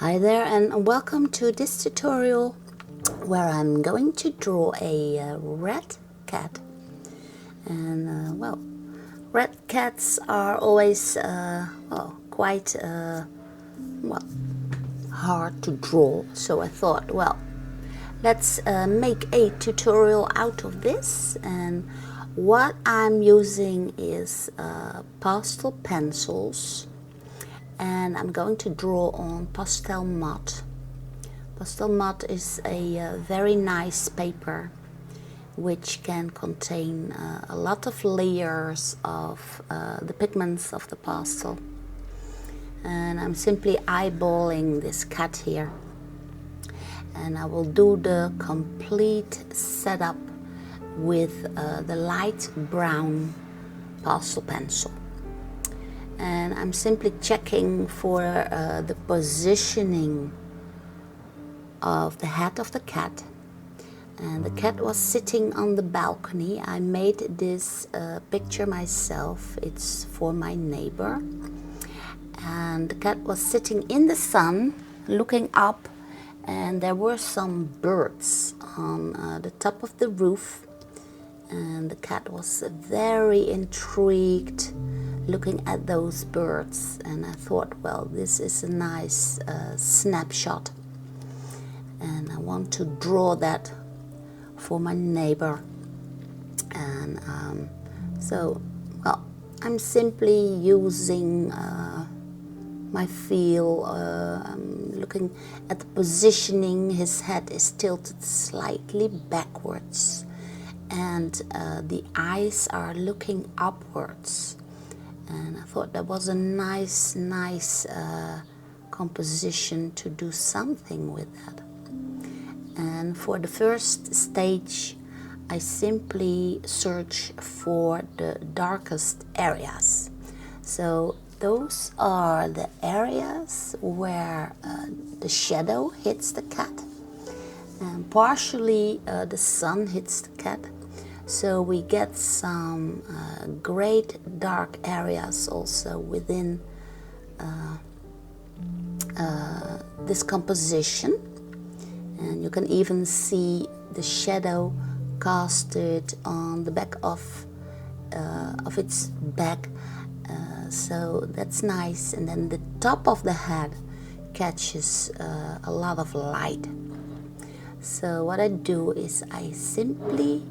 Hi there and welcome to this tutorial where I'm going to draw a red cat. And well, red cats are always quite hard to draw, so I thought, well, let's make a tutorial out of this. And what I'm using is pastel pencils, and I'm going to draw on Pastelmat. Pastelmat is a very nice paper which can contain a lot of layers of the pigments of the pastel. And I'm simply eyeballing this cat here, and I will do the complete setup with the light brown pastel pencil. And I'm simply checking for the positioning of the head of the cat. And the cat was sitting on the balcony. I made this picture myself. It's for my neighbor. And the cat was sitting in the sun, looking up, and there were some birds on the top of the roof. And the cat was very intrigued looking at those birds, and I thought, well, this is a nice snapshot, and I want to draw that for my neighbor. And so, well, I'm simply using my feel. I'm looking at the positioning. His head is tilted slightly backwards, and the eyes are looking upwards. And I thought that was a nice composition to do something with that. And for the first stage, I simply search for the darkest areas. So those are the areas where the shadow hits the cat, and partially the sun hits the cat. So we get some great dark areas also within this composition. And you can even see the shadow casted on the back of its back. So that's nice. And then the top of the head catches a lot of light. So what I do is I simply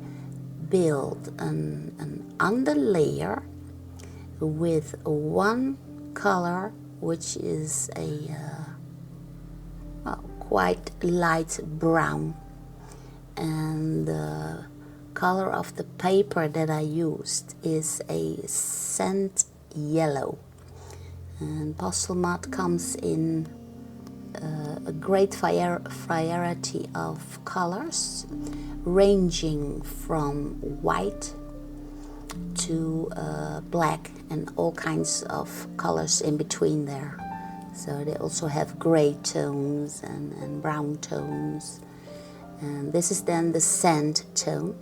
build an underlayer with one color, which is a quite light brown, and the color of the paper that I used is a sand yellow. And Pastelmat comes in a great variety of colors, ranging from white to black, and all kinds of colors in between there. So they also have gray tones and brown tones, and this is then the sand tone.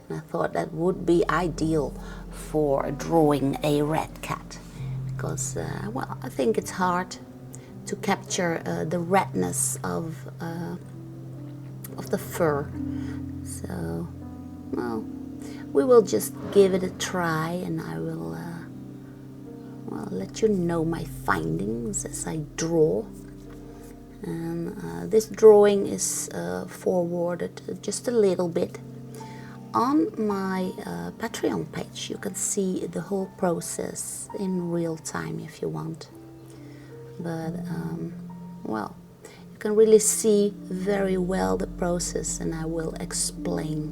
And I thought that would be ideal for drawing a red cat, because well, I think it's hard to capture the redness of the fur. So, well, we will just give it a try, and I will let you know my findings as I draw. And this drawing is forwarded just a little bit on my Patreon page. You can see the whole process in real time if you want. But well, you can really see very well the process, and I will explain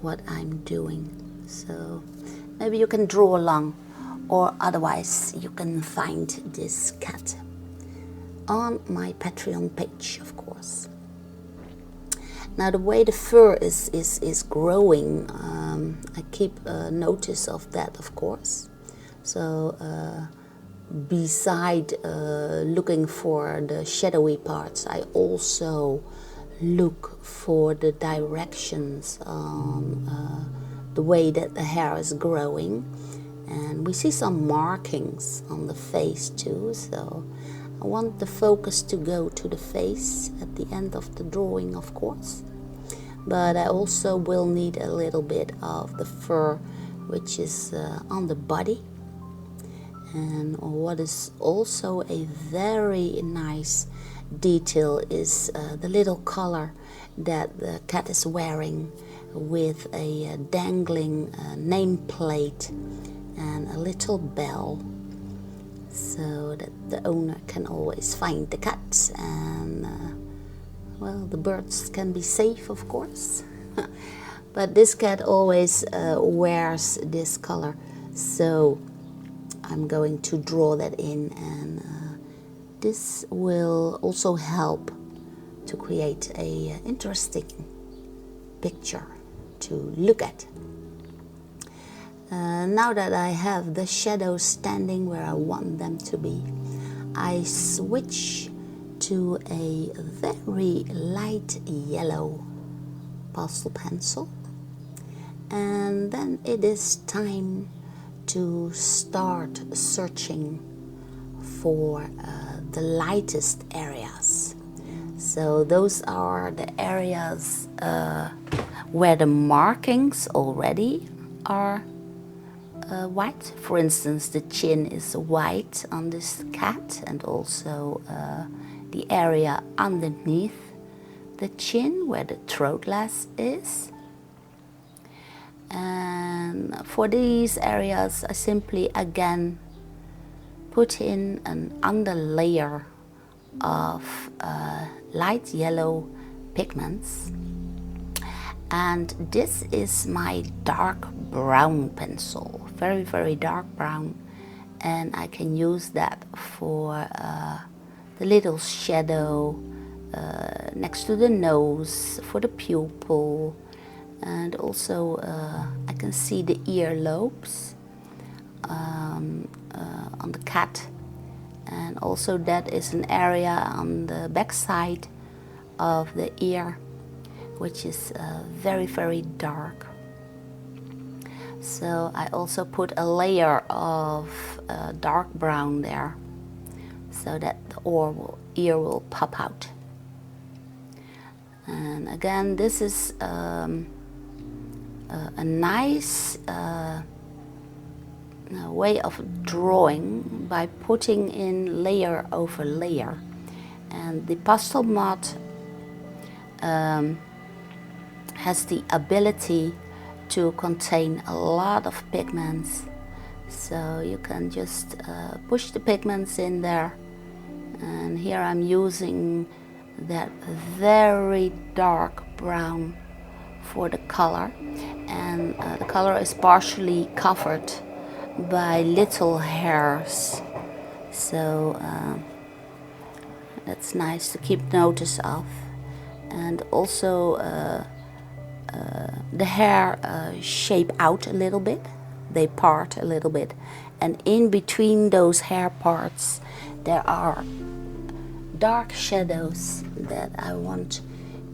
what I'm doing. So maybe you can draw along, or otherwise you can find this cat on my Patreon page, of course. Now the way the fur is growing, I keep notice of that, of course. So beside looking for the shadowy parts, I also look for the directions on the way that the hair is growing. And we see some markings on the face too, so I want the focus to go to the face at the end of the drawing, of course, but I also will need a little bit of the fur, which is on the body. And what is also a very nice detail is the little collar that the cat is wearing, with a dangling nameplate and a little bell, so that the owner can always find the cat, and well, the birds can be safe, of course. But this cat always wears this collar, so I'm going to draw that in, and this will also help to create a interesting picture to look at. Now that I have the shadows standing where I want them to be, I switch to a very light yellow pastel pencil, and then it is time to start searching for the lightest areas. So those are the areas where the markings already are white. For instance, the chin is white on this cat, and also the area underneath the chin where the throat lace is. And for these areas, I simply again put in an underlayer of light yellow pigments, and this is my dark brown pencil, very dark brown, and I can use that for the little shadow next to the nose, for the pupil, and also I can see the ear lobes on the cat. And also that is an area on the back side of the ear, which is very dark. So I also put a layer of dark brown there, so that the ear will pop out. And again, this is a nice way of drawing by putting in layer over layer. And the Pastelmat has the ability to contain a lot of pigments, so you can just push the pigments in there. And here I'm using that very dark brown for the color, and the color is partially covered by little hairs, so that's nice to keep notice of. And also the hair shape out a little bit, they part a little bit, and in between those hair parts there are dark shadows that I want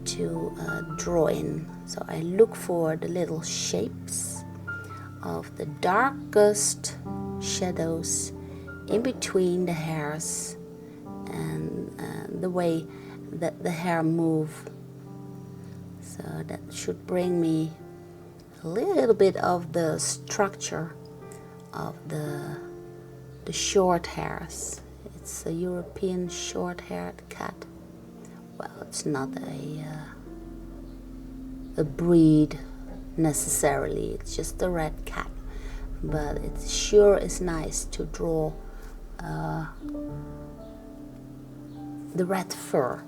to draw in. So I look for the little shapes of the darkest shadows in between the hairs, and the way that the hair move. So that should bring me a little bit of the structure of the short hairs. It's a European short-haired cat. Well, it's not a breed necessarily, it's just a red cat, but it sure is nice to draw the red fur.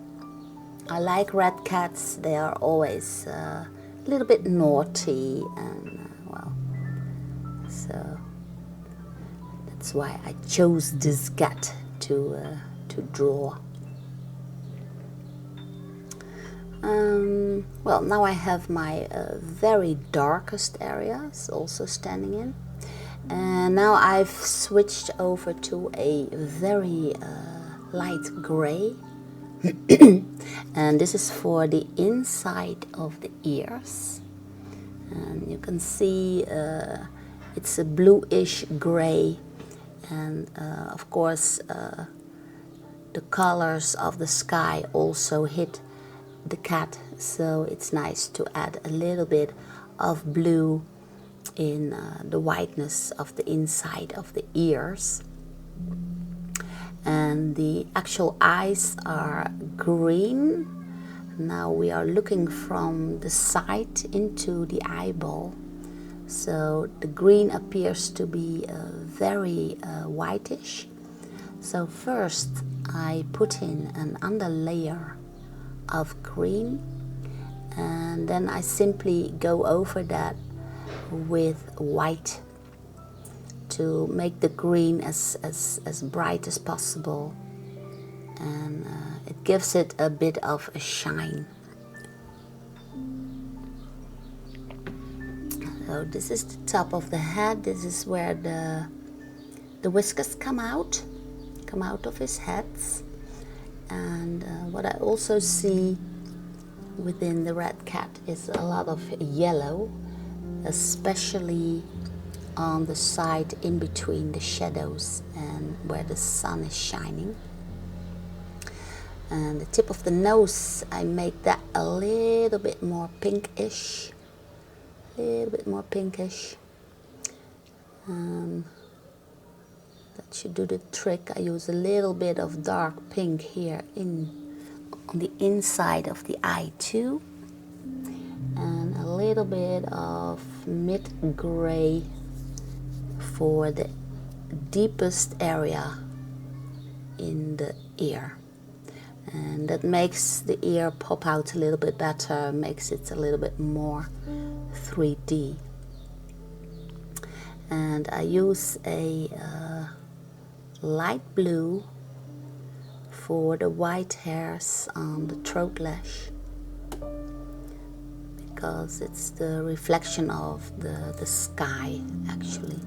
I like red cats, they are always a little bit naughty, and well, so that's why I chose this cat to draw. Well, now I have my very darkest areas also standing in, and now I've switched over to a very light gray and this is for the inside of the ears, and you can see it's a bluish gray, and of course the the colors of the sky also hit the cat, so it's nice to add a little bit of blue in the whiteness of the inside of the ears. And the actual eyes are green. Now we are looking from the side into the eyeball, so the green appears to be very whitish. So first I put in an underlayer of green, and then I simply go over that with white to make the green as bright as possible, and it gives it a bit of a shine. So this is the top of the head. This is where the whiskers come out of his heads. And what I also see within the red cat is a lot of yellow, especially on the side in between the shadows and where the sun is shining. And the tip of the nose, I make that a little bit more pinkish. That should do the trick. I use a little bit of dark pink here on the inside of the eye too, and a little bit of mid gray for the deepest area in the ear, and that makes the ear pop out a little bit better, makes it a little bit more 3D. And I use a light blue for the white hairs on the throat lash, because it's the reflection of the sky actually.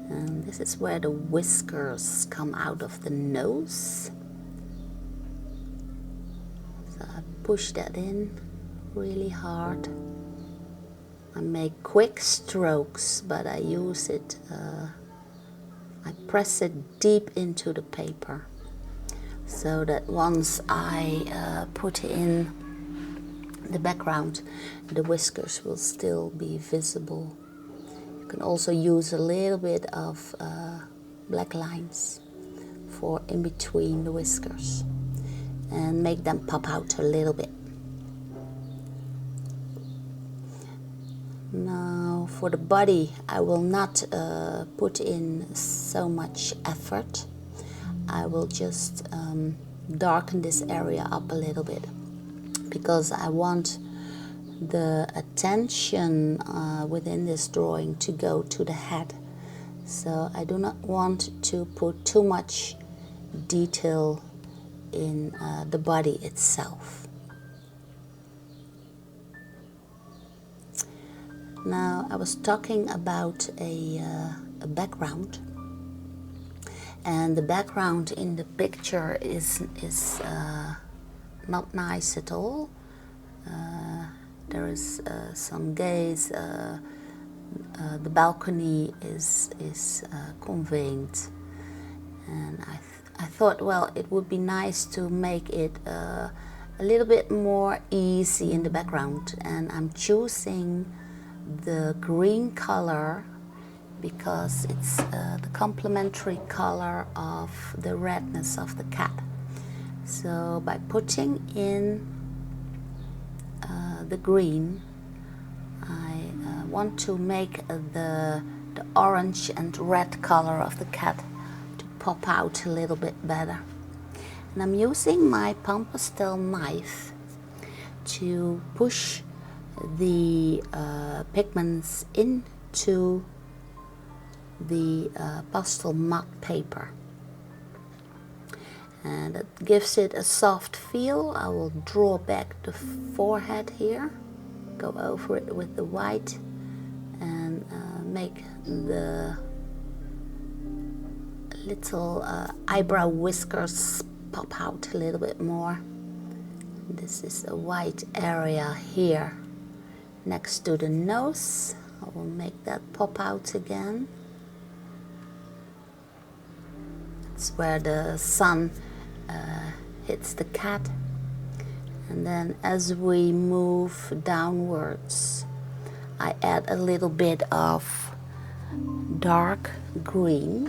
And this is where the whiskers come out of the nose. So I push that in really hard. I make quick strokes, but I use it, I press it deep into the paper, so that once I put in the background, the whiskers will still be visible. You can also use a little bit of black lines for in between the whiskers and make them pop out a little bit. Now for the body, I will not put in so much effort. I will just darken this area up a little bit, because I want the attention within this drawing to go to the head. So I do not want to put too much detail in the body itself. Now I was talking about a background, and the background in the picture is not nice at all. There is some gaze. The balcony is conveyed, and I thought, well, it would be nice to make it a little bit more easy in the background, and I'm choosing the green color because it's the complementary color of the redness of the cat. So by putting in the green, I want to make the orange and red color of the cat to pop out a little bit better. And I'm using my Panpastel knife to push the pigments into the Pastelmat paper, and it gives it a soft feel. I will draw back the forehead here, go over it with the white, and make the little eyebrow whiskers pop out a little bit more. This is a white area here next to the nose. I will make that pop out again. It's where the sun hits the cat. And then as we move downwards, I add a little bit of dark green,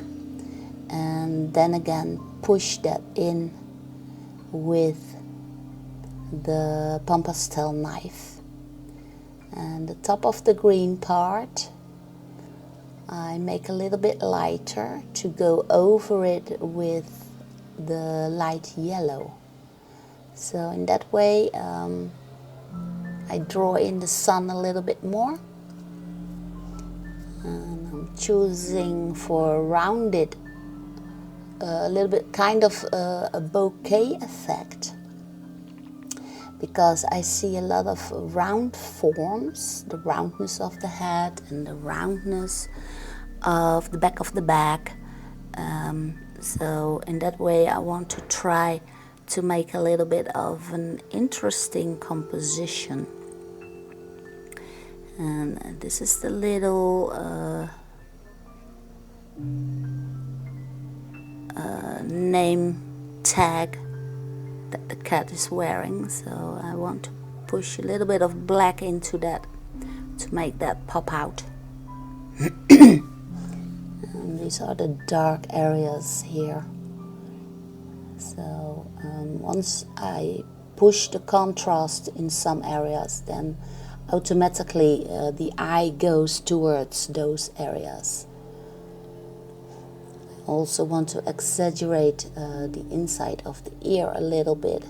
and then again push that in with the Panpastel knife. And the top of the green part I make a little bit lighter to go over it with the light yellow. So in that way I draw in the sun a little bit more. And I'm choosing for rounded, a little bit kind of a bouquet effect, because I see a lot of round forms, the roundness of the head and the roundness of the back of the bag. So in that way I want to try to make a little bit of an interesting composition. And this is the little name tag that the cat is wearing, so I want to push a little bit of black into that to make that pop out. And these are the dark areas here. So once I push the contrast in some areas, then automatically the eye goes towards those areas. I also want to exaggerate the inside of the ear a little bit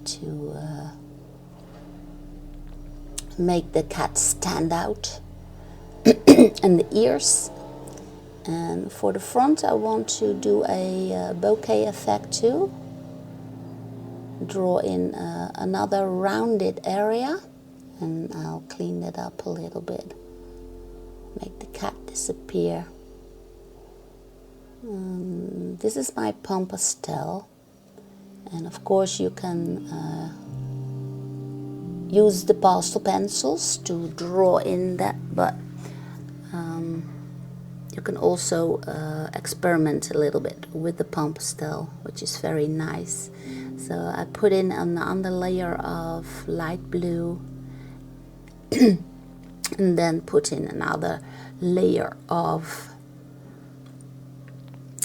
to make the cat stand out. And the ears. And for the front I want to do a bouquet effect too. Draw in another rounded area, and I'll clean that up a little bit. Make the cat disappear. This is my Panpastel, and of course you can use the pastel pencils to draw in that, but you can also experiment a little bit with the Panpastel, which is very nice. So I put in an under layer of light blue and then put in another layer of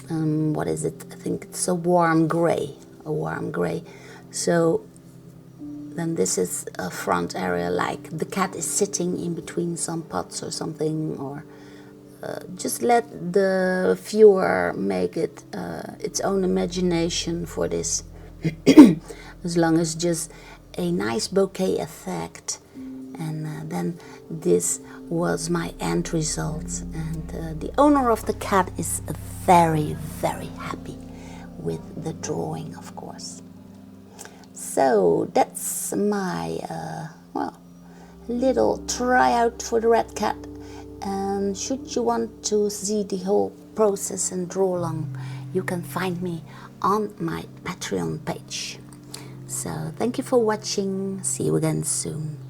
what is it? I think it's a warm gray. So then this is a front area, like the cat is sitting in between some pots or something, or just let the viewer make it its own imagination for this. As long as just a nice bouquet effect. And then this was my end result, and the owner of the cat is very, very happy with the drawing, of course. So that's my little tryout for the red cat. And should you want to see the whole process and draw along, you can find me on my Patreon page. So thank you for watching. See you again soon.